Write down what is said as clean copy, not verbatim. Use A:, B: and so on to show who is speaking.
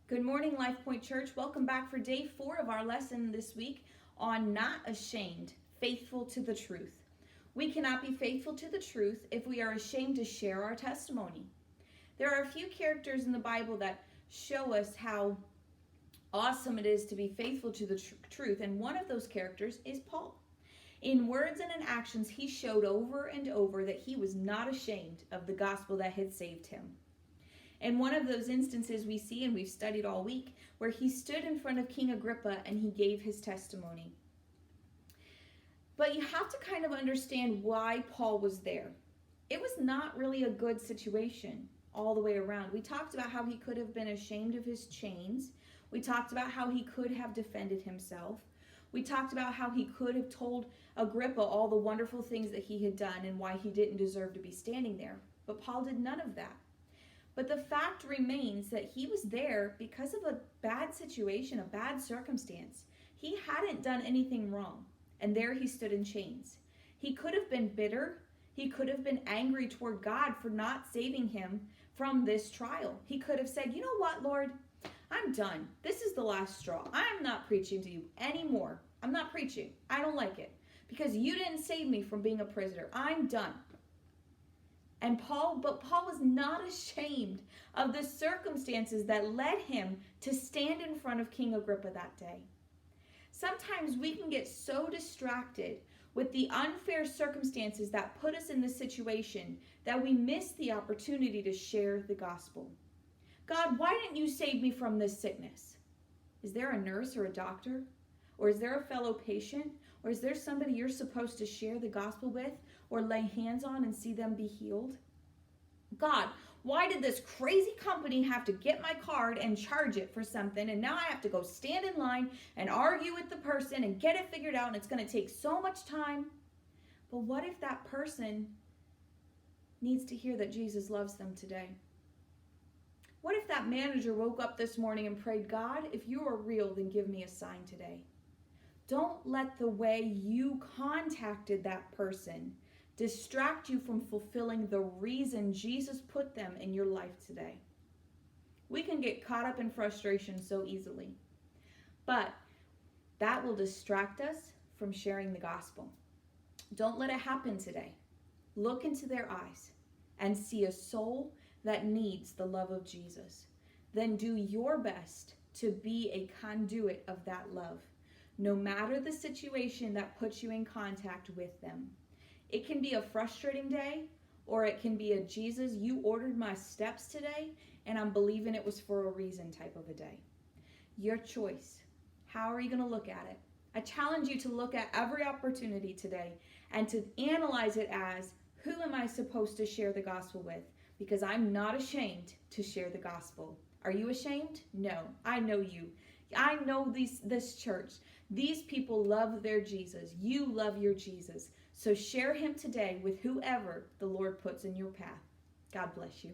A: Good morning, Life Point Church. Welcome back for day 4 of our lesson this week on Not Ashamed, Faithful to the Truth. We cannot be faithful to the truth if we are ashamed to share our testimony. There are a few characters in the Bible that show us how awesome it is to be faithful to the truth, and one of those characters is Paul. In words and in actions, he showed over and over that he was not ashamed of the gospel that had saved him. And one of those instances we see, and we've studied all week, where he stood in front of King Agrippa and he gave his testimony. But you have to kind of understand why Paul was there. It was not really a good situation all the way around. We talked about how he could have been ashamed of his chains. We talked about how he could have defended himself. We talked about how he could have told Agrippa all the wonderful things that he had done and why he didn't deserve to be standing there. But Paul did none of that. But the fact remains that he was there because of a bad situation, a bad circumstance. He hadn't done anything wrong, and there he stood in chains. He could have been bitter. He could have been angry toward God for not saving him from this trial. He could have said, "You know what, Lord? I'm done. This is the last straw. I'm not preaching to you anymore. I'm not preaching. I don't like it because you didn't save me from being a prisoner. I'm done." But Paul was not ashamed of the circumstances that led him to stand in front of King Agrippa that day. Sometimes we can get so distracted with the unfair circumstances that put us in this situation that we miss the opportunity to share the gospel. God, why didn't you save me from this sickness? Is there a nurse or a doctor? Or is there a fellow patient? Or is there somebody you're supposed to share the gospel with or lay hands on and see them be healed? God, why did this crazy company have to get my card and charge it for something, and now I have to go stand in line and argue with the person and get it figured out, and it's going to take so much time? But what if that person needs to hear that Jesus loves them today? What if that manager woke up this morning and prayed, "God, if you are real, then give me a sign today"? Don't let the way you contacted that person distract you from fulfilling the reason Jesus put them in your life today. We can get caught up in frustration so easily, but that will distract us from sharing the gospel. Don't let it happen today. Look into their eyes and see a soul that needs the love of Jesus. Then do your best to be a conduit of that love, no matter the situation that puts you in contact with them. It can be a frustrating day, or it can be a "Jesus, you ordered my steps today, and I'm believing it was for a reason" type of a day. Your choice. How are you going to look at it? I challenge you to look at every opportunity today and to analyze it as, who am I supposed to share the gospel with? Because I'm not ashamed to share the gospel. Are you ashamed? No, I know you. I know this church. These people love their Jesus. You love your Jesus. So share him today with whoever the Lord puts in your path. God bless you.